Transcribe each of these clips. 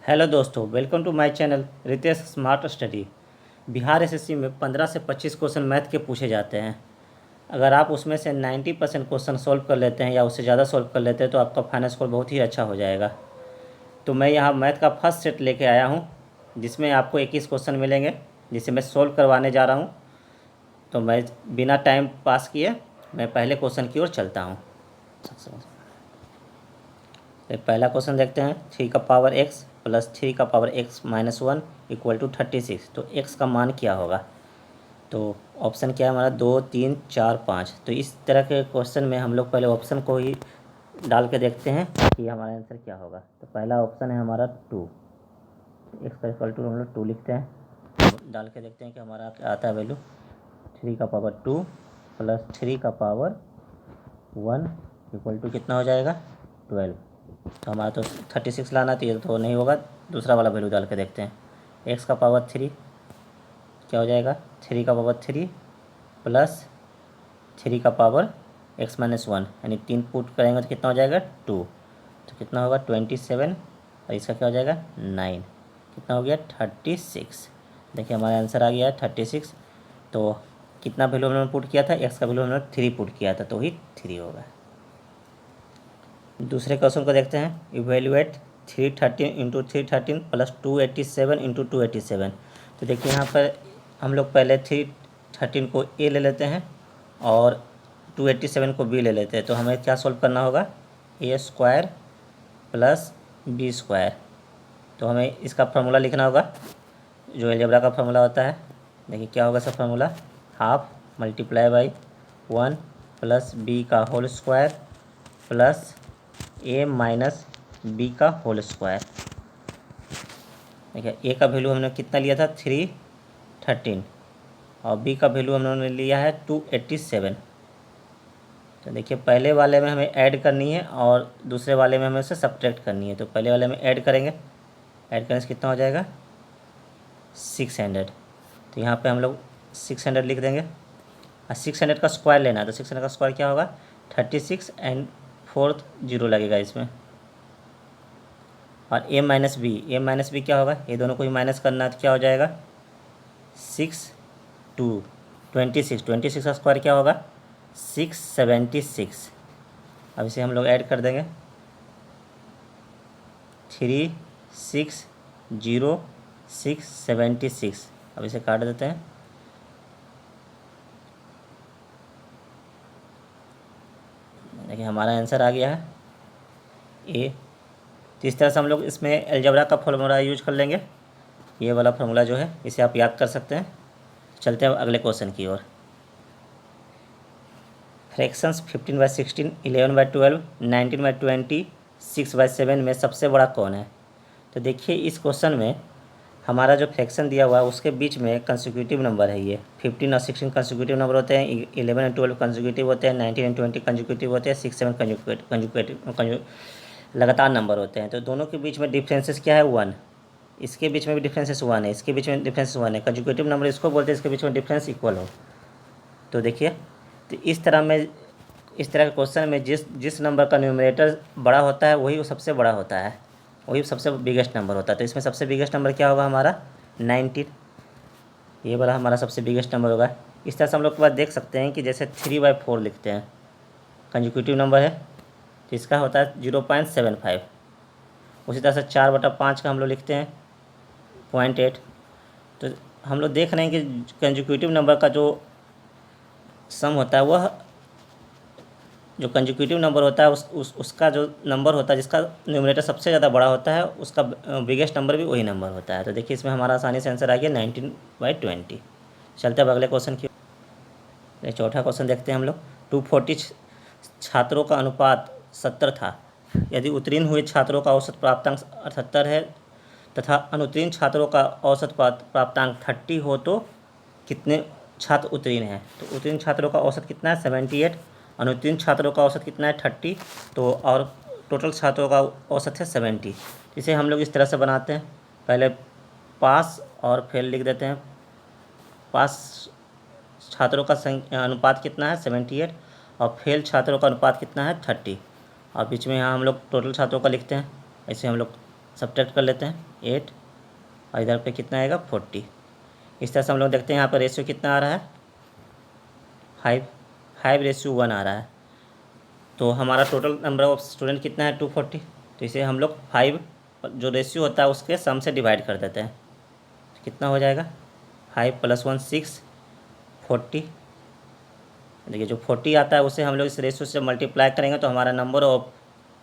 Hello दोस्तों, welcome to my channel Ritesh smart study. Bihar SSC में 15 से 25 क्वेश्चन मैथ के पूछे जाते हैं। अगर आप उसमें से 90% क्वेश्चन सॉल्व कर लेते हैं या उससे ज़्यादा सॉल्व कर लेते हैं तो आपका फाइनल स्कोर बहुत ही अच्छा हो जाएगा। तो मैं यहाँ मैथ का फर्स्ट सेट लेके आया हूँ, जिसमें आपको 21 क्वेश्चन मिलेंगे, जिसे मैं सॉल्व करवाने जा रहा हूँ। तो मैं बिना टाइम पास किए मैं पहले क्वेश्चन की ओर चलता हूँ। तो पहला क्वेश्चन देखते हैं। 3 का पावर x प्लस 3 का power x minus 1 equal to 36। तो x का मान क्या होगा? तो ऑप्शन क्या है हमारा? 2, 3, 4, 5। तो इस तरह के क्वेश्चन में हम लोग पहले ऑप्शन को ही डाल के देखते हैं कि हमारा आंसर क्या होगा। तो पहला ऑप्शन है हमारा 2। x का इक्वल टू हम लोग 2 लिखते हैं, डाल के देखते हैं कि हमारा क्या आता है वैल्यू। 3 का पावर 2 प्लस 3 का पावर 1 इक्वल टू कितना हो जाएगा? 12। तो हमारा तो 36 लाना चाहिए, तो नहीं होगा। दूसरा वाला वैल्यू डाल के देखते हैं। एक्स का पावर 3 क्या हो जाएगा? 3 का पावर 3 प्लस 3 का पावर x माइनस 1, यानी 3 पुट करेंगे तो कितना हो जाएगा? 2। तो कितना होगा? 27। और इसका क्या हो जाएगा? 9। कितना हो गया? 36। देखिए हमारा आंसर आ गया है 36। तो कितना वैल्यू हमने पुट किया था? x का वैल्यू हमने 3 पुट किया था, तो ही 3 होगा। दूसरे क्वेश्चन को देखते हैं। Evaluate 313 into 313 plus 287 into 287। तो देखिए यहाँ पर हम लोग पहले 313 को ए ले लेते हैं और 287 को बी ले लेते हैं। तो हमें क्या सॉल्व करना होगा? ए स्क्वायर प्लस बी स्क्वायर। तो हमें इसका फार्मूला लिखना होगा, जो अलजेब्रा का फार्मूला होता है। देखिए क्या होगा सब formula? Half multiply by 1 plus B का whole square plus A minus B का होल स्क्वायर। देखिए ए का वैल्यू हमने कितना लिया था? 313 और बी का वैल्यू हमने लिया है 287। तो देखिए पहले वाले में हमें ऐड करनी है और दूसरे वाले में हमें उसे सब्ट्रैक्ट करनी है। तो पहले वाले में ऐड करेंगे, ऐड करने से कितना हो जाएगा? 600। तो यहाँ पे हम लोग 600 लिख देंगे और 600 का स्क्वायर लेना है। तो 600 का स्क्वायर क्या होगा? 36 एंड 4th 0 लगेगा इसमें। और ए माइनस बी क्या होगा? ये दोनों को ही माइनस करना है, तो क्या हो जाएगा? 6 2 26। 26 का स्क्वायर क्या होगा? 676। अब इसे हम लोग ऐड कर देंगे। 3 6 0 6 76। अब इसे काट देते हैं। देखिए हमारा आंसर आ गया है ए। तो इस तरह से हम लोग इसमें अलजेब्रा का फॉर्मूला यूज कर लेंगे। ये वाला फार्मूला जो है इसे आप याद कर सकते हैं। चलते हैं अगले क्वेश्चन की ओर। फ्रैक्शंस 15/16, 11/12, 19/20, 6/7 में सबसे बड़ा कौन है? तो देखिए इस क्वेश्चन में हमारा जो फ्रैक्शन दिया हुआ है उसके बीच में कंसेक्यूटिव नंबर है। ये 15 और 16 कंसेक्यूटिव नंबर होते हैं, 11 और 12 कंसेक्यूटिव होते हैं, 19 और 20 कंसेक्यूटिव होते हैं, 6 7 कंसेक्यूटिव लगातार नंबर होते हैं। तो दोनों के बीच में डिफरेंसेस क्या है? 1। इसके बीच में भी डिफरेंसेस 1 है, इसके बीच में डिफरेंस 1 है। कंसेक्यूटिव नंबर इसको बोलते हैं इसके बीच में डिफरेंस इक्वल हो। तो देखिए, तो इस तरह के क्वेश्चन में जिस नंबर का न्यूमरेटर बड़ा होता है वही वो सबसे बड़ा होता है, वही सबसे बिगेस्ट नंबर होता है। तो इसमें सबसे बिगेस्ट नंबर क्या होगा हमारा? 19। ये वाला हमारा सबसे बिगेस्ट नंबर होगा। इस तरह से हम लोग के पास देख सकते हैं कि जैसे 3/4 लिखते हैं, कंसेक्यूटिव नंबर है, तो इसका होता है 0.75। उसी तरह से 4/5 का हम लोग लिखते हैं 0.8। तो हम लोग देख रहे हैं कि कंसेक्यूटिव नंबर का जो सम होता है वह जो कंसेक्यूटिव नंबर होता है उसका जो नंबर होता है जिसका न्यूमरेटर सबसे ज़्यादा बड़ा होता है उसका बिगेस्ट नंबर भी वही नंबर होता है। तो देखिए इसमें हमारा आसानी से आंसर आ गया 19/20। चलते हैं अगले क्वेश्चन की। चौथा क्वेश्चन देखते हैं हम लोग। 240 छात्रों का अनुपात 70 था। यदि उत्तीर्ण हुए छात्रों का औसत प्राप्तांक 78 है तथा अनुत्तीर्ण छात्रों का औसत प्राप्तांक 30 हो तो कितने छात्र उत्तीर्ण हैं? तो उत्तीर्ण छात्रों का औसत कितना है? 78। अनुत्तीर्ण छात्रों का औसत कितना है? 30। तो और टोटल छात्रों का औसत है 70। इसे हम लोग इस तरह से बनाते हैं। पहले पास और फेल लिख देते हैं। पास छात्रों का अनुपात कितना है? 78। और फेल छात्रों का अनुपात कितना है? 30। और बीच में यहाँ हम लोग टोटल छात्रों का लिखते हैं। ऐसे हम लोग सब्ट्रैक्ट कर लेते हैं 8 और इधर पे कितना आएगा 40। इस तरह से हम लोग देखते हैं यहाँ पर रेशियो कितना आ रहा है 5:1 आ रहा है। तो हमारा टोटल नंबर ऑफ स्टूडेंट कितना है 240। तो इसे हम लोग 5 जो रेशियो होता है उसके सम से डिवाइड कर देते हैं। तो कितना हो जाएगा 5 + 1 6 40। देखिए जो 40 आता है उसे हम लोग इस रेशियो से मल्टीप्लाई करेंगे तो हमारा नंबर ऑफ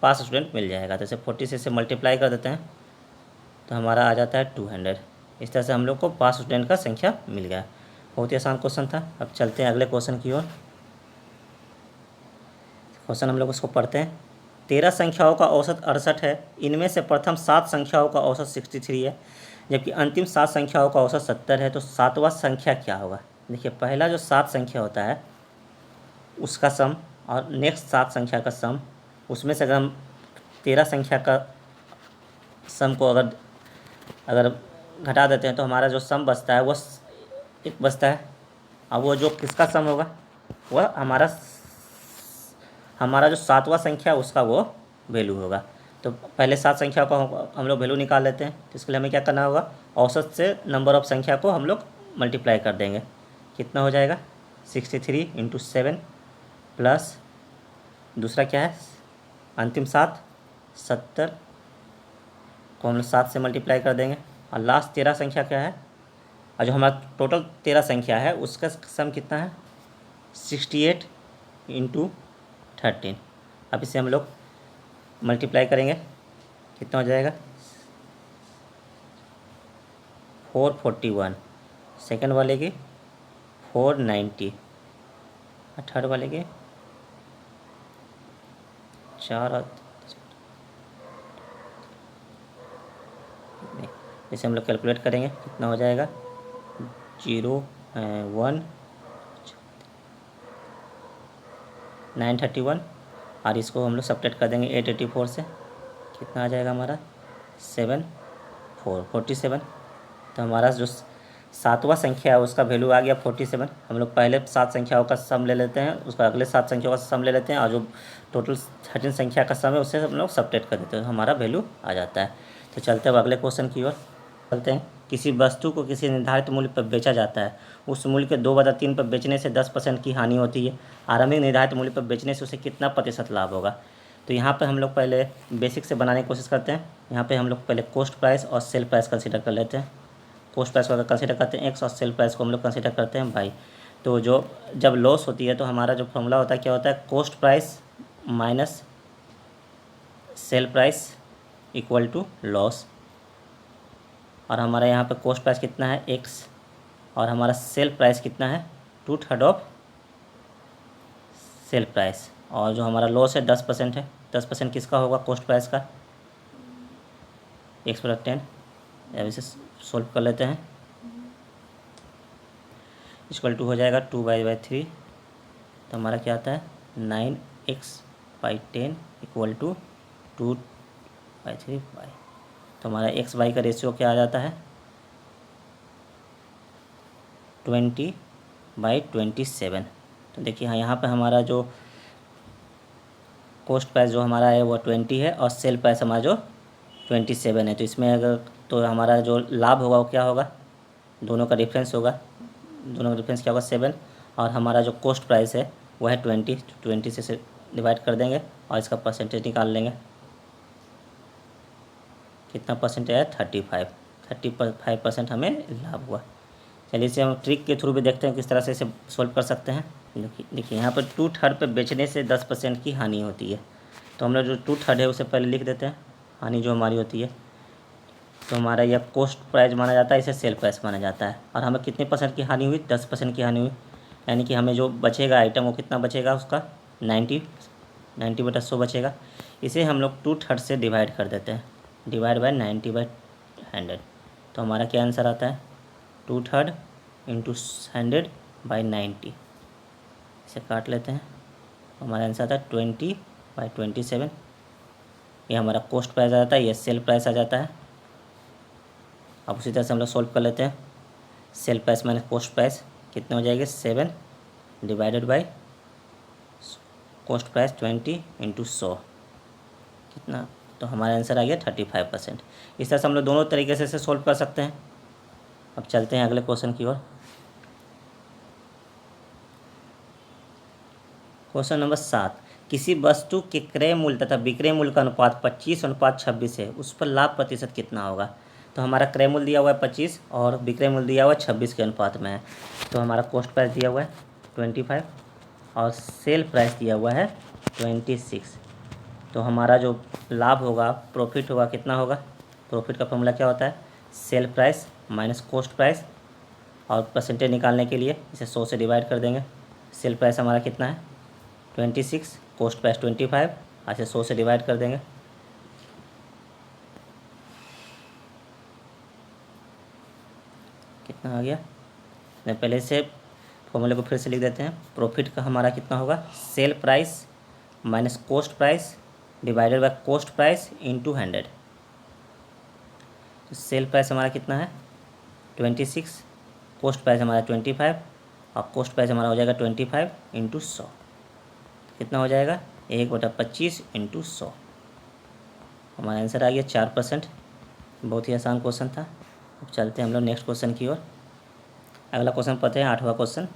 पास स्टूडेंट मिल जाएगा। तो इसे 40 से इसे मल्टीप्लाई कर देते हैं तो हमारा आ जाता है 200। इस तरह से हम लोग को पास स्टूडेंट का संख्या मिल गया। बहुत ही आसान क्वेश्चन था। अब चलते हैं अगले क्वेश्चन की ओर। क्वेश्चन हम लोग उसको पढ़ते हैं। 13 संख्याओं का औसत 68 है। इनमें से प्रथम 7 संख्याओं का औसत 63 है, जबकि अंतिम 7 संख्याओं का औसत 70 है। तो 7वां संख्या क्या होगा। देखिए पहला जो 7 संख्या होता है उसका सम और नेक्स्ट 7 संख्या का सम, उसमें से अगर हम 13 संख्या का सम को अगर घटा देते हैं तो हमारा जो सम बचता है वो एक बचता है। अब वो जो किसका सम होगा वह हमारा जो 7वां संख्या उसका वो वैल्यू होगा। तो पहले 7 संख्या का हम लोग वैल्यू निकाल लेते हैं। तो इसके लिए हमें क्या करना होगा, औसत से नंबर ऑफ संख्या को हम लोग मल्टीप्लाई कर देंगे। कितना हो जाएगा 63 × 7 प्लस दूसरा क्या है अंतिम 7 70 को हम लोग 7 से मल्टीप्लाई कर देंगे। और लास्ट 13 संख्या क्या है, और जो हमारा टोटल 13 संख्या है उसका सम कितना है 68 × 13। अब इसे हम लोग मल्टीप्लाई करेंगे कितना हो जाएगा 441, सेकंड वाले की 490 और थर्ड वाले के 4 इसे हम लोग कैलकुलेट करेंगे कितना हो जाएगा 0 1 931 और इसको हम लोग सब्ट्रैक्ट कर देंगे 884 से। कितना आ जाएगा हमारा 47। तो हमारा जो 7वां संख्या है उसका वैल्यू आ गया 47। हम लोग पहले 7 संख्याओं का सम ले लेते हैं, उसका अगले 7 संख्याओं का सम ले लेते हैं और जो टोटल 13 संख्या का सम है उससे हम लोग सब्ट्रैक्ट कर देते हैं, हमारा वैल्यू आ जाता है। तो चलते हैं अब अगले क्वेश्चन की ओर। चलते हैं। किसी वस्तु को किसी निर्धारित मूल्य पर बेचा जाता है, उस मूल्य के 2/3 पर बेचने से 10% की हानि होती है। आरंभिक निर्धारित मूल्य पर बेचने से उसे कितना प्रतिशत लाभ होगा। तो यहाँ पर हम लोग पहले बेसिक से बनाने की कोशिश करते हैं। यहाँ पे हम लोग पहले कॉस्ट प्राइस और सेल प्राइस कंसीडर कर लेते हैं। कॉस्ट प्राइस को अगर कंसीडर करते हैं x और सेल प्राइस को हम लोग कंसीडर करते हैं y। तो जो जब लॉस होती है तो हमारा जो फॉर्मूला होता है क्या होता है cost price minus sale price equal to loss. और हमारा यहाँ पे कॉस्ट प्राइस कितना है x और हमारा सेल प्राइस कितना है 2/3 ऑफ सेल प्राइस। और जो हमारा लॉस है 10% है। 10% किसका होगा कॉस्ट प्राइस का x/10। अब इसे सोल्व कर लेते हैं। इक्वल टू हो जाएगा 2y/3। तो हमारा क्या आता है 9x/10 इक्वल टू 2/3y। तो हमारा x/y का रेशियो क्या आ जाता है 20/27। तो देखिए हाँ यहाँ पे हमारा जो कॉस्ट प्राइस जो हमारा है वो 20 है और सेल प्राइस हमारा जो 27 है। तो इसमें अगर तो हमारा जो लाभ होगा वो क्या होगा, दोनों का डिफरेंस होगा। दोनों का डिफरेंस क्या होगा 7 और हमारा जो कॉस्ट प्राइस है वो है 20 से डिवाइड कर देंगे और इसका परसेंटेज निकाल लेंगे। कितना परसेंटेज है 35% हमें लाभ हुआ। चलिए इसे हम ट्रिक के थ्रू भी देखते हैं किस तरह से इसे सॉल्व कर सकते हैं। देखिए यहाँ पर 2/3 पे बेचने से 10% की हानि होती है। तो हम लोग जो 2/3 है उसे पहले लिख देते हैं, हानि जो हमारी होती है। तो हमारा यह कॉस्ट प्राइस माना जाता है, इसे सेल प्राइस माना जाता है। और हमें कितने % की हानि हुई 10% की हानि हुई। यानी कि हमें जो बचेगा आइटम वो कितना बचेगा उसका 90/100 बचेगा। इसे हम लोग 2/3 से डिवाइड कर देते हैं, डिवाइड बाय 90/100। तो हमारा क्या आंसर आता है 2/3 × 100/90। इसे काट लेते हैं। हमारा आंसर आता है 20/27। ये हमारा कॉस्ट प्राइस आ जाता है, ये सेल प्राइस आ जाता है। अब उसी तरह से हम लोग सोल्व कर लेते हैं। Sale price minus cost price कितने हो जाएंगे 7 डिवाइडेड बाय कॉस्ट प्राइस 20 × 100 कितना तो हमारा आंसर आ गया 35%। इस तरह से हम लोग दोनों तरीके से इसे सोल्व कर सकते हैं। अब चलते हैं अगले क्वेश्चन की ओर। क्वेश्चन नंबर 7, किसी वस्तु के क्रय मूल्य तथा विक्रय मूल्य का अनुपात 25:26 है, उस पर लाभ प्रतिशत कितना होगा। तो हमारा क्रय मूल्य दिया हुआ है 25 और विक्रय मूल्य दिया हुआ है 26 के अनुपात में है। तो हमारा कॉस्ट प्राइस दिया हुआ है 25 और सेल प्राइस दिया हुआ है 26। तो हमारा जो लाभ होगा, प्रॉफिट होगा, कितना होगा। प्रॉफिट का फॉर्मूला क्या होता है, sale price minus cost price, और परसेंटेज निकालने के लिए इसे 100 से डिवाइड कर देंगे। सेल प्राइस हमारा कितना है 26, कॉस्ट प्राइस 25, ऐसे 100 से डिवाइड कर देंगे। कितना आ गया, मैं पहले से फॉर्मूले को फिर से लिख देते हैं। प्रॉफिट का हमारा कितना होगा, sale price minus cost price divided by cost price into 100। तो सेल प्राइस हमारा कितना है 26, कॉस्ट प्राइस हमारा 25 और कॉस्ट प्राइस हमारा हो जाएगा 25 इंटू 100। कितना हो जाएगा 1/25 इंटू 100। हमारा आंसर आ गया 4%। बहुत ही आसान क्वेश्चन था। अब चलते हैं हम लोग नेक्स्ट क्वेश्चन की ओर। अगला क्वेश्चन पढ़ते हैं, 8वां क्वेश्चन।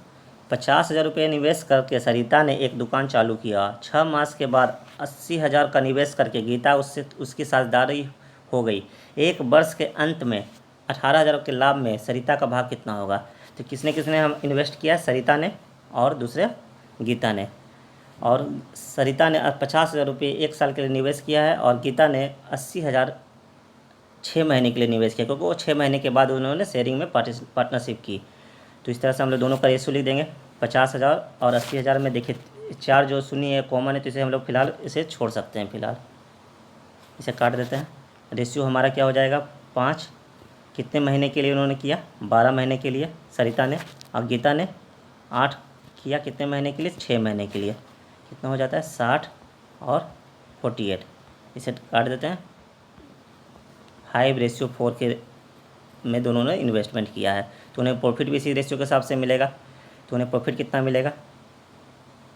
50,000 रुपये निवेश करके सरिता ने एक दुकान चालू किया। 6 मास के बाद 80,000 का निवेश करके गीता उसकी साझेदारी हो गई। एक वर्ष के अंत में 18,000 के लाभ में सरिता का भाग कितना होगा। तो किसने किसने हम इन्वेस्ट किया, सरिता ने और दूसरे गीता ने। और सरिता ने 50,000 रुपये 1 साल के लिए निवेश किया है और गीता ने 80,000 6 महीने के लिए निवेश किया, क्योंकि वो 6 महीने के बाद उन्होंने शेयरिंग में पार्टनरशिप की। तो इस तरह से हम लोग दोनों का रेशियो लिख देंगे। 50,000 और 80,000 में देखिए 4 जो शून्य है कॉमन है, तो इसे हम लोग फिलहाल इसे छोड़ सकते हैं। फिलहाल इसे काट देते हैं। रेशियो हमारा क्या हो जाएगा 5। कितने महीने के लिए उन्होंने किया, 12 महीने के लिए सरिता ने, और गीता ने 8 किया कितने महीने के लिए, 6 महीने के लिए। कितना हो जाता है 60 और 48। इसे काट देते हैं। 5:4 के में दोनों ने इन्वेस्टमेंट किया है, तो उन्हें प्रॉफिट भी इसी रेशियो के हिसाब से मिलेगा। तो उन्हें प्रॉफिट कितना मिलेगा,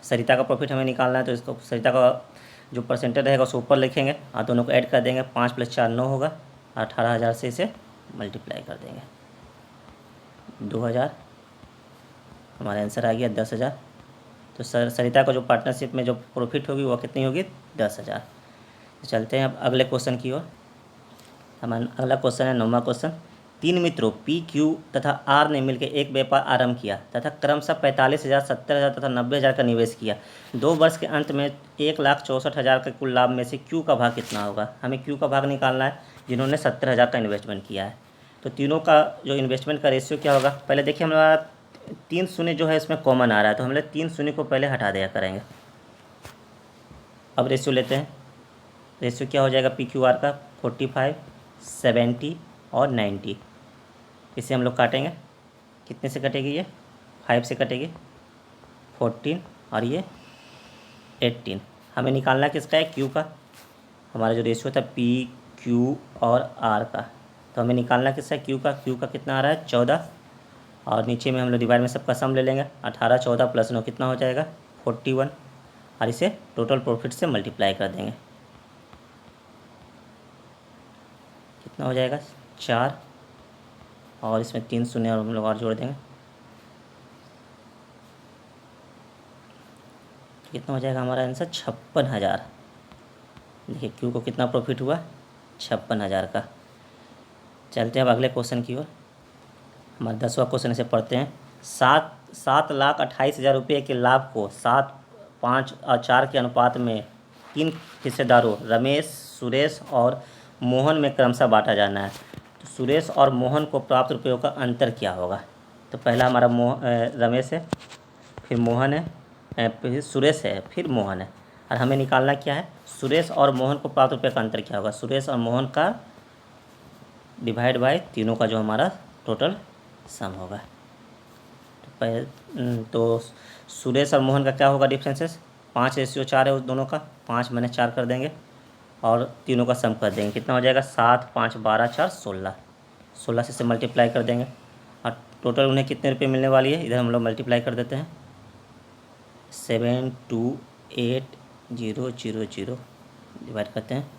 सरिता का प्रॉफिट हमें निकालना है, तो इसको सरिता का जो परसेंटेज रहेगा उसको ऊपर लिखेंगे और दोनों को ऐड कर देंगे। 5 + 4 9 होगा, 18,000 से इसे मल्टीप्लाई कर देंगे। 2,000 हमारा आंसर आ गया 10,000। तो सरिता को जो पार्टनरशिप में जो प्रॉफिट होगी वो कितनी होगी 10,000। तो चलते हैं अब अगले क्वेश्चन की ओर। हमारा अगला क्वेश्चन है 9वां क्वेश्चन। 3 मित्रों P, Q तथा R ने मिलकर एक व्यापार आरंभ किया तथा क्रमशः 45,000, 70,000 तथा 90,000 का निवेश किया। 2 वर्ष के अंत में 1,64,000 के कुल लाभ में से Q का भाग कितना होगा। हमें Q का भाग निकालना है, जिन्होंने 70,000 का इन्वेस्टमेंट किया है। तो तीनों का जो इन्वेस्टमेंट का रेशियो क्या होगा, पहले देखिए हमारा 3 शून्य जो है इसमें कॉमन आ रहा है, तो हम लोग 3 शून्य को पहले हटा दिया करेंगे। अब रेशियो लेते हैं। रेशियो क्या हो जाएगा PQR का 45, 70 और 90। इसे हम लोग काटेंगे, कितने से कटेगी ये 5 से कटेगी, 14 और ये 18। हमें निकालना किसका है Q का। हमारा जो रेशियो था P, Q और R का, तो हमें निकालना किसका है Q का। Q का कितना आ रहा है 14, और नीचे में हम लोग डिवाइड में सबका सम ले लेंगे। 18, 14 + 9 कितना हो जाएगा 41, और इसे टोटल प्रॉफिट से मल्टीप्लाई कर देंगे। कितना हो जाएगा 4, और इसमें 3 शून्य और हम लोग और जोड़ देंगे। कितना हो जाएगा हमारा आंसर 56,000। देखिए Q को कितना प्रॉफिट हुआ 56,000 का। चलते हैं अब अगले क्वेश्चन की ओर। हमारा 10वां क्वेश्चन इसे पढ़ते हैं। 7,28,000 रुपये के लाभ को 7, 5 और 4 के अनुपात में 3 हिस्सेदारों रमेश, सुरेश और मोहन में क्रमशः बांटा जाना है। तो सुरेश और मोहन को प्राप्त रुपयों का अंतर क्या होगा। तो पहला हमारा रमेश है, फिर मोहन है, फिर सुरेश है, फिर मोहन है, और हमें निकालना क्या है सुरेश और मोहन को प्राप्त रुपये का अंतर क्या होगा। सुरेश और मोहन का डिवाइड बाय तीनों का जो हमारा टोटल सम होगा। तो सुरेश और मोहन का क्या होगा डिफरेंसेस, 5:4 है उस दोनों का, 5 - 4 कर देंगे और तीनों का सम कर देंगे। कितना हो जाएगा 7, 5, 12, 4, 16। 16 से इसे मल्टीप्लाई कर देंगे और टोटल उन्हें कितने रुपये मिलने वाली है, इधर हम लोग मल्टीप्लाई कर देते हैं। 728,000 डिवाइड करते हैं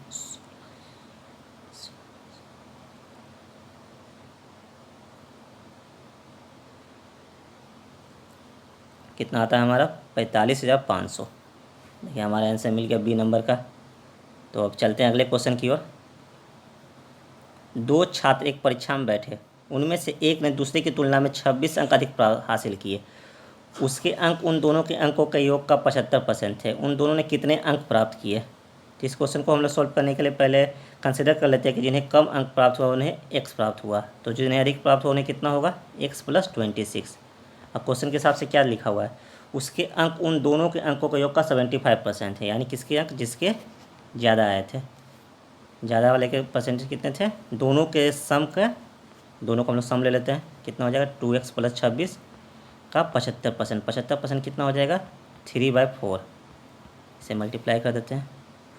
कितना आता है हमारा 45,500। देखिए हमारा आंसर मिल गया बी नंबर का। तो अब चलते हैं अगले क्वेश्चन की ओर। दो छात्र एक परीक्षा में बैठे, उनमें से एक ने दूसरे की तुलना में 26 अंक अधिक हासिल किए। उसके अंक उन दोनों के अंकों के योग का 75% थे। उन दोनों ने कितने अंक प्राप्त किए? तो इस क्वेश्चन को हम लोग सॉल्व करने के लिए पहले कंसिडर कर लेते हैं कि जिन्हें कम अंक प्राप्त हुआ उन्हें x प्राप्त हुआ, तो जिन्हें अधिक प्राप्त हुआ उन्हें कितना होगा x + 26। अब क्वेश्चन के हिसाब से क्या लिखा हुआ है, उसके अंक उन दोनों के अंकों का योग का 75% है, यानी किसके अंक जिसके ज़्यादा आए थे। ज़्यादा वाले के परसेंटेज कितने थे, दोनों के सम का, दोनों को हम लोग सम ले लेते हैं, कितना हो जाएगा 2x + 26 का 75%। 75% कितना हो जाएगा 3/4। इसे मल्टीप्लाई कर देते हैं,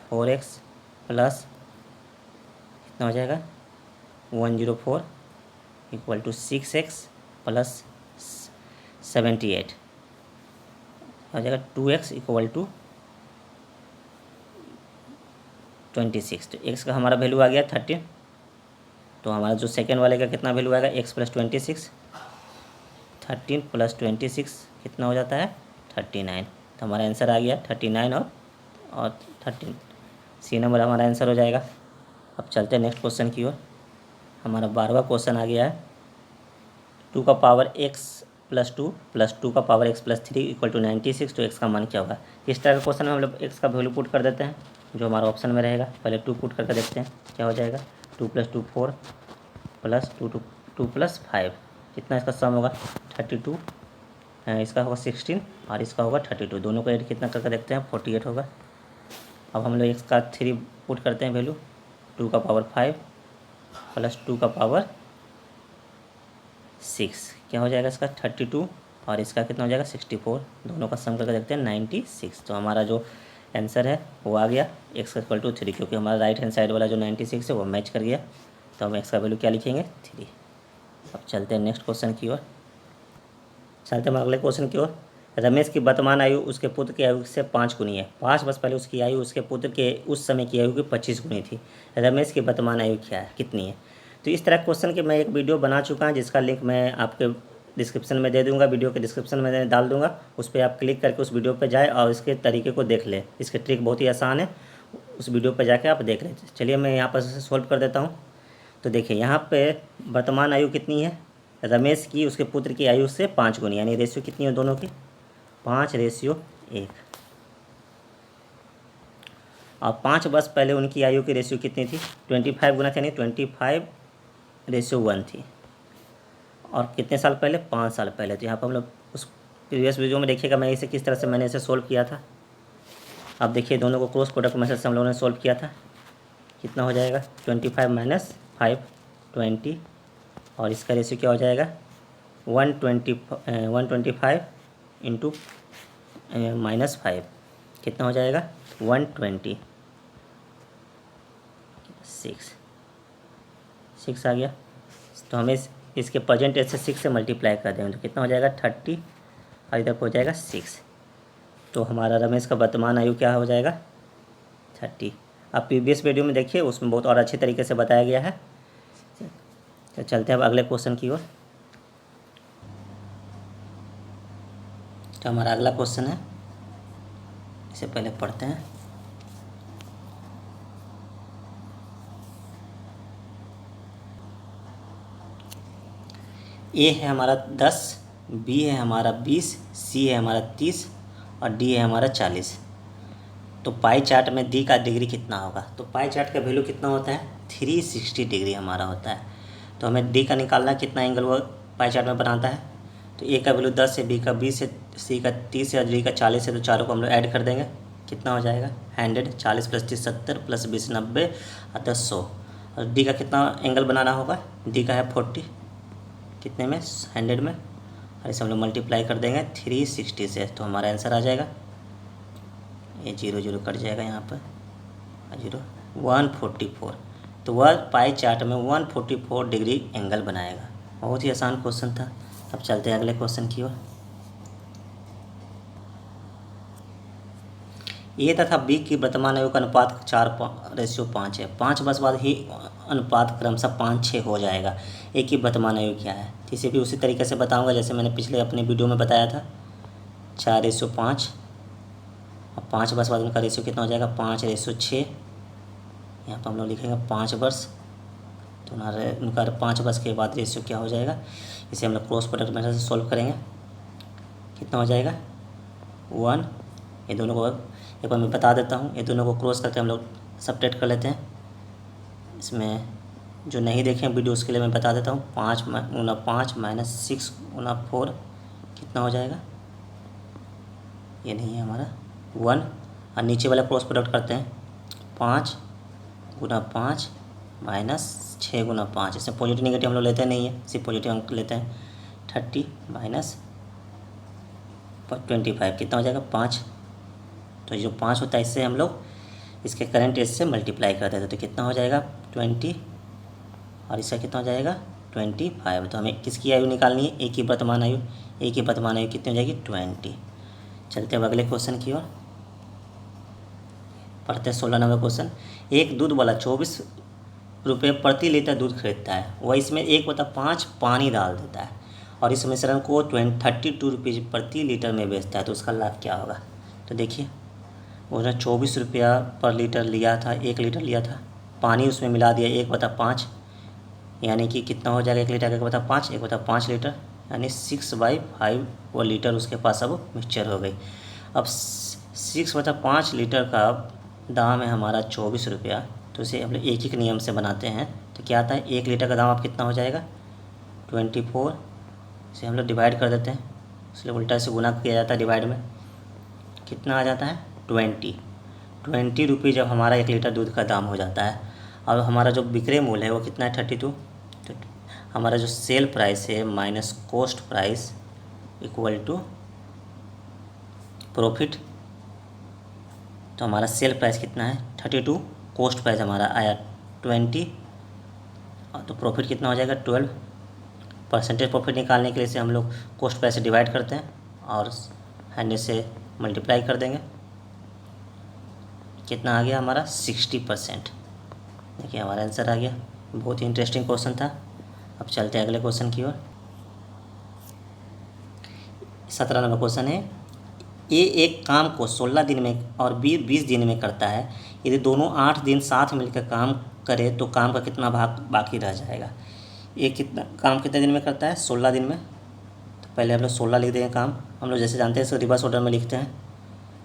4x प्लस कितना हो जाएगा 104 = 6x + 78 हो जाएगा 2x = 26। तो x का हमारा वैल्यू आ गया 13। तो हमारा जो सेकेंड वाले का कितना वैल्यू आएगा x + 26, 13 + 26 कितना हो जाता है 39। तो हमारा आंसर आ गया 39 और 13, सी नंबर हमारा आंसर हो जाएगा। अब चलते हैं नेक्स्ट क्वेश्चन की ओर। हमारा 12वां क्वेश्चन आ गया है 2 का पावर x + 2 + 2 का पावर x + 3 = 96। तो x का मान क्या होगा? इस तरह के क्वेश्चन में हम लोग x का वैल्यू पुट कर देते हैं, जो हमारा ऑप्शन में रहेगा। पहले 2 पुट करके देखते हैं क्या हो जाएगा। 2 + 2 4 + 2 + 5 कितना इसका सम होगा 32, इसका होगा 16 और इसका होगा 32। दोनों को ऐड कितना करके देखते हैं 48 होगा। अब हम लोग x का 3 पुट करते हैं वैल्यू, 2 का पावर 5 + 2 का पावर 6 क्या हो जाएगा इसका 32 और इसका कितना हो जाएगा 64। दोनों का सम करके देखते हैं 96। तो हमारा जो आंसर है वो आ गया x = 3, क्योंकि हमारा राइट हैंड साइड वाला जो 96 है वो मैच कर गया। तो हम x का वैल्यू क्या लिखेंगे 3। अब चलते हैं नेक्स्ट क्वेश्चन की ओर। चलते हैं अगले क्वेश्चन की ओर। रमेश की वर्तमान आयु उसके पुत्र की आयु से 5 गुनी है। 5 वर्ष पहले उसकी आयु उसके पुत्र के उस समय की आयु की 25 गुनी थी। रमेश की वर्तमान आयु क्या है, कितनी है? तो इस तरह क्वेश्चन के मैं एक वीडियो बना चुका हूँ, जिसका लिंक मैं आपके डिस्क्रिप्शन में दे दूंगा, वीडियो के डिस्क्रिप्शन में डाल दूंगा। उस पर आप क्लिक करके उस वीडियो पर जाए और इसके तरीके को देख लें। इसके ट्रिक बहुत ही आसान है, उस वीडियो पर जाके आप देख लें। चलिए मैं यहाँ पर सॉल्व कर देता हूँ। तो देखिए यहाँ पे वर्तमान आयु कितनी है रमेश की उसके पुत्र की आयु से 5 गुनी, यानी रेशियो कितनी है दोनों की 5:1। और 5 वर्ष पहले उनकी आयु की रेशियो कितनी थी 25 गुना, यानी 25:1 थी। और कितने साल पहले 5 साल पहले। तो यहाँ पर हम लोग उस प्रीवियस वीडियो में देखिएगा मैं इसे किस तरह से मैंने इसे सोल्व किया था। अब देखिए दोनों को क्रॉस प्रोडक्ट मेथड से हम लोगों ने सोल्व किया था। कितना हो जाएगा 25 - 5 20 और इसका रेशियो क्या हो जाएगा 125 इंटू -5 कितना हो जाएगा 126 6 आ गया। तो हमें इसके परसेंटेज से 6 से मल्टीप्लाई कर देंगे तो कितना हो जाएगा 30 और इधर हो जाएगा 6। तो हमारा रमेश का वर्तमान आयु क्या हो जाएगा 30। आप प्रीवियस वीडियो में देखिए, उसमें बहुत और अच्छे तरीके से बताया गया है। तो चलते हैं अब अगले क्वेश्चन की ओर। तो हमारा अगला क्वेश्चन है, इसे पहले पढ़ते हैं। ए है हमारा 10, बी है हमारा 20, सी है हमारा 30 और डी है हमारा 40। तो पाई चार्ट में डी का डिग्री कितना होगा? तो पाई चार्ट का वैल्यू कितना होता है 360 डिग्री हमारा होता है। तो हमें डी का निकालना है कितना एंगल वो पाई चार्ट में बनाता है। तो ए का वैल्यू 10 है, बी का 20 है, सी का 30 है और डी का 40 है। तो चारों को हम लोग ऐड कर देंगे, कितना हो जाएगा 100, 40 + 30 70 + 20 90 और 10 100। और डी का कितना एंगल बनाना होगा, डी का है 40 कितने में 100 में, और इसे हम लोग मल्टीप्लाई कर देंगे 360 से। तो हमारा आंसर आ जाएगा, ये 0 0 कट जाएगा यहाँ पर 0 144। तो वह पाई चार्ट में 144 डिग्री एंगल बनाएगा। बहुत ही आसान क्वेश्चन था। अब चलते हैं अगले क्वेश्चन की ओर। ए तथा बी की वर्तमान आयु का अनुपात 4:5 है। 5 वर्ष बाद ही अनुपात क्रमशः 5:6 हो जाएगा। ए की वर्तमान आयु क्या है? इसे भी उसी तरीके से बताऊंगा जैसे मैंने पिछले अपने वीडियो में बताया था। 4:5, और 5 वर्ष बाद उनका रेशियो कितना हो जाएगा 5:6। यहाँ पर हम लोग लिखेंगे 5 वर्ष, तो उनका 5 वर्ष के बाद रेशियो क्या हो जाएगा, इसे हम लोग क्रॉस प्रोडक्ट मेथड से सॉल्व करेंगे। कितना हो जाएगा 1। ये दोनों को एक बार मैं बता देता हूँ, ये दोनों को क्रॉस करके हम लोग सब्ट्रैक्ट कर लेते हैं। इसमें जो नहीं देखें वीडियो उसके लिए मैं बता देता हूँ। 5 गुना 5 माइनस 6 गुना 4 कितना हो जाएगा, ये नहीं है हमारा 1। और नीचे वाला क्रॉस प्रोडक्ट करते हैं, 5 गुना 5 माइनस 6 गुना 5। इसमें पॉजिटिव नेगेटिव हम लोग लेते नहीं है, सिर्फ पॉजिटिव अंक लेते हैं। 30 माइनस 25 कितना हो जाएगा 5। तो जो 5 होता है इससे हम लोग इसके करंट एज से मल्टीप्लाई कर देते हैं, तो कितना हो जाएगा 20, और इसका कितना हो जाएगा 25। तो हमें किसकी आयु निकालनी है, एक ही वर्तमान आयु। एक ही वर्तमान आयु कितनी हो जाएगी 20। चलते हैं अगले क्वेश्चन की ओर, पढ़ते हैं 16 नंबर क्वेश्चन। एक दूध वाला 24 रुपये प्रति लीटर दूध खरीदता है, वह इसमें 1/5 पानी डाल देता है और इस मिश्रण को 32 रुपये प्रति लीटर में बेचता है, तो उसका लाभ क्या होगा। तो देखिए उसने 24 रुपया पर लीटर लिया था, 1 लीटर लिया था, पानी उसमें मिला दिया 1/5, यानी कि कितना हो जाएगा 1 लीटर का 1/5, 1/5 लीटर, यानी 6/5 वो लीटर उसके पास अब मिक्सचर हो गई। अब 6/5 लीटर का दाम है हमारा 24 रुपया, तो इसे हम लोग एक ही नियम से बनाते हैं। तो क्या आता है 1 लीटर का दाम अब कितना हो जाएगा 24, इसे हम लोग डिवाइड कर देते हैं, इसलिए उल्टा से गुना किया जाता है डिवाइड में, कितना आ जाता है 20 रुपये जब हमारा 1 लीटर दूध का दाम हो जाता है। और हमारा जो विक्रय मूल्य है वो कितना है 32, तो हमारा जो सेल प्राइस है minus cost price equal to profit. तो हमारा सेल प्राइस कितना है 32, कॉस्ट प्राइस हमारा आया 20, और तो प्रॉफिट कितना हो जाएगा 12। परसेंटेज प्रॉफिट निकालने के लिए से हम लोग कॉस्ट प्राइस से डिवाइड करते हैं और 100 से मल्टीप्लाई कर देंगे, कितना आ गया हमारा 60%। देखिए हमारा आंसर आ गया। बहुत ही इंटरेस्टिंग क्वेश्चन था। अब चलते हैं अगले क्वेश्चन की ओर। 17 नंबर क्वेश्चन है, ये एक काम को 16 दिन में और 20 दिन में करता है, यदि दोनों 8 दिन साथ मिलकर काम करे तो काम का कितना भाग बाकी रह जाएगा। ये कितने दिन में करता है 16 दिन में, तो पहले हम लोग 16 लिख देंगे काम, हम लोग जैसे जानते हैं इसको रिवर्स ऑर्डर में लिखते हैं।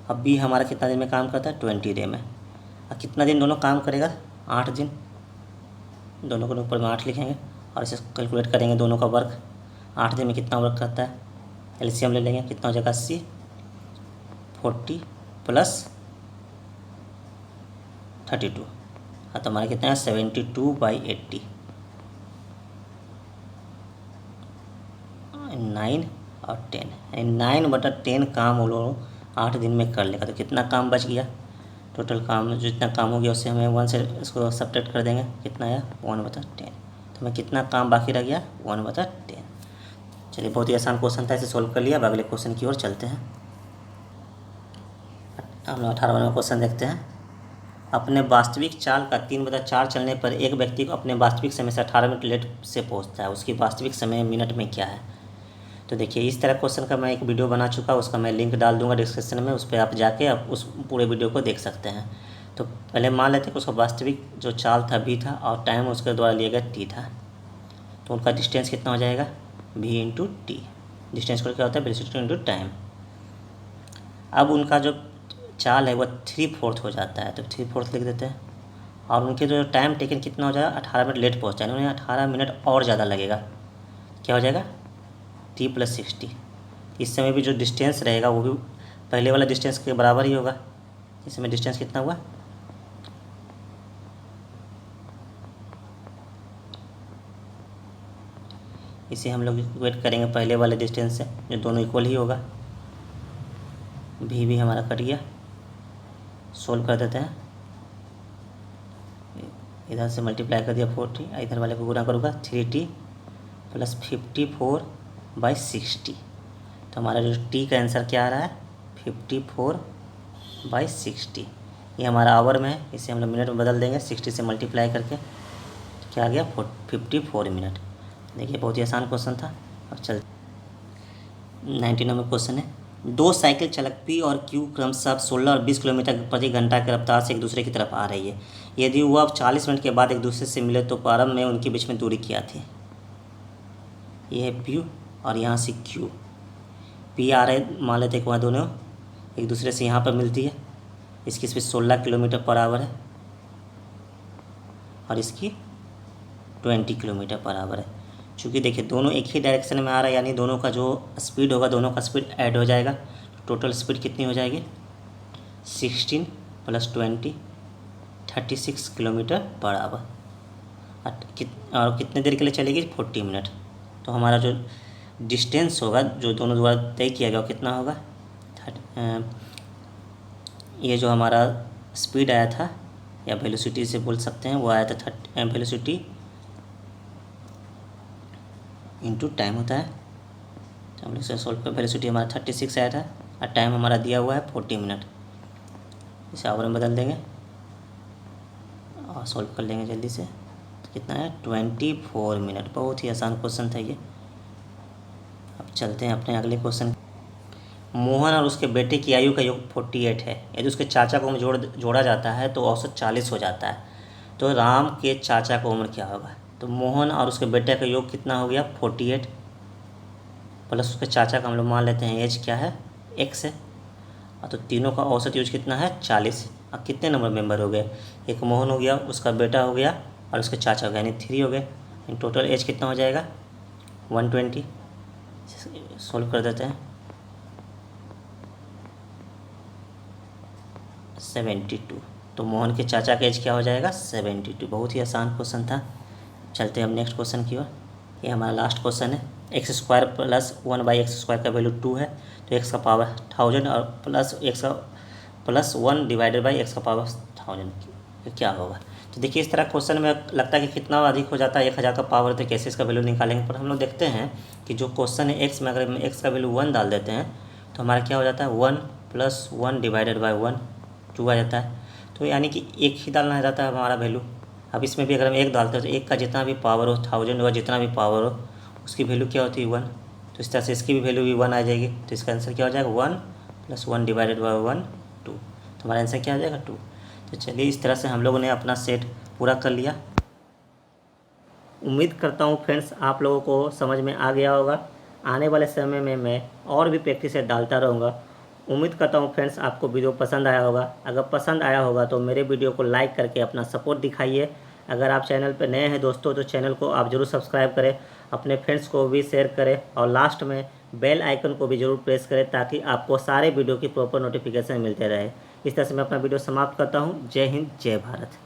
अब बी हमारा कितना दिन में काम करता है 20 डे में, और कितना दिन दोनों काम करेगा 8 दिन, दोनों को ऊपर में 8 लिखेंगे और इसे कैलकुलेट करेंगे दोनों का वर्क, 8 दिन में कितना वर्क करता है। एलसीएम ले लेंगे, कितना हो जाएगा 80, 40 प्लस 32, हाँ तो हमारा कितना है 72/80, 9 और 10, 9/10 काम वो लोग 8 दिन में कर लेगा। तो कितना काम बच गया, टोटल काम जितना काम हो गया उससे हमें 1 से इसको सब्ट्रैक्ट कर देंगे, कितना आया 1/10, तो हमें कितना काम बाकी रह गया 1/10। चलिए बहुत ही आसान क्वेश्चन था, इसे सोल्व कर लिया। अब अगले क्वेश्चन की ओर चलते हैं। हम लोग 18वां क्वेश्चन देखते हैं। अपने वास्तविक चाल का 3/4 चलने पर एक व्यक्ति को अपने वास्तविक समय से 18 मिनट लेट से पहुंचता है, उसकी वास्तविक समय मिनट में क्या है। तो देखिए इस तरह क्वेश्चन का मैं एक वीडियो बना चुका, उसका मैं लिंक डाल दूंगा डिस्क्रिप्शन में, उस पर आप जाके आप उस पूरे वीडियो को देख सकते हैं। तो पहले मान लेते हैं कि उसका वास्तविक जो चाल था v था और टाइम उसके द्वारा लिया गया t था, तो उनका डिस्टेंस कितना हो जाएगा v इंटू टी। डिस्टेंस को क्या होता है वेलोसिटी इंटू टाइम। अब उनका जो चाल है वह 3/4 हो जाता है, तो 3/4 लिख देते हैं। और उनके जो टाइम टेकन कितना हो जाएगा 18 मिनट लेट पहुँचा है, उन्हें 18 मिनट और ज़्यादा लगेगा, क्या हो जाएगा t + 60। इस समय भी जो डिस्टेंस रहेगा वो भी पहले वाला डिस्टेंस के बराबर ही होगा। इस समय डिस्टेंस कितना हुआ इसे हम लोग इक्वेट करेंगे पहले वाले डिस्टेंस से, जो दोनों इक्वल ही होगा। भी हमारा कट गया, सोल्व कर देते हैं। इधर से मल्टीप्लाई कर दिया 40, इधर वाले को गुना करूँगा 3t + 54/60। तो हमारा जो t का आंसर क्या आ रहा है 54/60। ये हमारा आवर में है, इसे हम लोग मिनट में बदल देंगे 60 से मल्टीप्लाई करके, तो क्या आ गया 54 मिनट। देखिए बहुत ही आसान क्वेश्चन था। अब चल 19 नंबर क्वेश्चन है। दो साइकिल चालक पी और क्यू क्रमशः 16 और 20 किलोमीटर प्रति घंटा की रफ्तार से एक दूसरे की तरफ आ रही है। यदि वह 40 मिनट के बाद एक दूसरे से मिले तो प्रारंभ में उनके बीच में दूरी क्या थी। ये है पी और यहाँ से क्यू। पी आ रहे मान लेते हैं कि वह दोनों एक दूसरे से यहाँ पर मिलती है। इसकी स्पीड 16 किलोमीटर पर आवर है और इसकी 20 किलोमीटर पर आवर है। चूँकि देखिए दोनों एक ही डायरेक्शन में आ रहा है, यानी दोनों का जो स्पीड होगा दोनों का स्पीड ऐड हो जाएगा। टोटल स्पीड कितनी हो जाएगी 16 + 20 36 किलोमीटर पर आवर। और कितने देर के लिए चलेगी 40 मिनट। तो हमारा जो डिस्टेंस होगा जो दोनों द्वारा तय किया गया कितना होगा ये जो हमारा स्पीड आया था या वेलोसिटी से बोल सकते हैं वो आया था वेलोसिटी इंटू टाइम होता है। तो हम लोग से सोल्व कर वेलोसिटी हमारा 36 आया था और टाइम हमारा दिया हुआ है 40 मिनट। इसे आवर में बदल देंगे और सोल्व कर लेंगे जल्दी से। तो कितना है 24 मिनट। बहुत ही आसान क्वेश्चन था ये। अब चलते हैं अपने अगले क्वेश्चन। मोहन और उसके बेटे की आयु का योग 48 है। यदि उसके चाचा को उम्र जोड़ा जाता है तो औसत 40 हो जाता है। तो राम के चाचा का उम्र क्या होगा। तो मोहन और उसके बेटे का योग कितना हो गया 48 प्लस उसके चाचा का हम लोग मान लेते हैं एज क्या है x है। और तो तीनों का औसत यूज कितना है 40। अब कितने नंबर मेंबर हो गए, एक मोहन हो गया, उसका बेटा हो गया और उसके चाचा हो गया, यानी 3 हो गए। इन टोटल एज कितना हो जाएगा 120। सोल्व कर देते हैं 72। तो मोहन के चाचा का एज क्या हो जाएगा 72। बहुत ही आसान क्वेश्चन था। चलते हैं हम नेक्स्ट क्वेश्चन की ओर। ये हमारा लास्ट क्वेश्चन है। x² + 1/x² का वैल्यू 2 है तो x का पावर 1000 और प्लस x का प्लस 1 डिवाइडेड बाई x का पावर 1000 क्या होगा। तो देखिए इस तरह क्वेश्चन में लगता है कि कितना अधिक हो जाता है 1000 का पावर, तो कैसे इसका वैल्यू निकालेंगे। पर हम लोग देखते हैं कि जो क्वेश्चन है x में अगर x का वैल्यू 1 डाल देते हैं तो हमारा क्या हो जाता है 1 + 1 डिवाइडेड बाई 1 2 आ जाता है। तो यानी कि एक ही डालना रहता है हमारा वैल्यू। अब इसमें भी अगर हम एक डालते हैं तो एक का जितना भी पावर हो 1000 होगा, जितना भी पावर हो उसकी वैल्यू क्या होती है 1। तो इस तरह से इसकी भी वैल्यू भी 1 आ जाएगी। तो इसका आंसर क्या हो जाएगा 1 + 1 डिवाइडेड बाई 1 2। तो हमारा आंसर क्या हो जाएगा 2। तो चलिए इस तरह से हम लोगों ने अपना सेट पूरा कर लिया। उम्मीद करता हूँ फ्रेंड्स आप लोगों को समझ में आ गया होगा। आने वाले समय में मैं और भी प्रैक्टिस डालता रहूँगा। उम्मीद करता हूँ फ्रेंड्स आपको वीडियो पसंद आया होगा। अगर पसंद आया होगा तो मेरे वीडियो को लाइक करके अपना सपोर्ट दिखाइए। अगर आप चैनल पर नए हैं दोस्तों तो चैनल को आप ज़रूर सब्सक्राइब करें, अपने फ्रेंड्स को भी शेयर करें और लास्ट में बेल आइकन को भी ज़रूर प्रेस करें ताकि आपको सारे वीडियो की प्रॉपर नोटिफिकेशन मिलते रहे। इस तरह से मैं अपना वीडियो समाप्त करता हूँ। जय हिंद, जय भारत।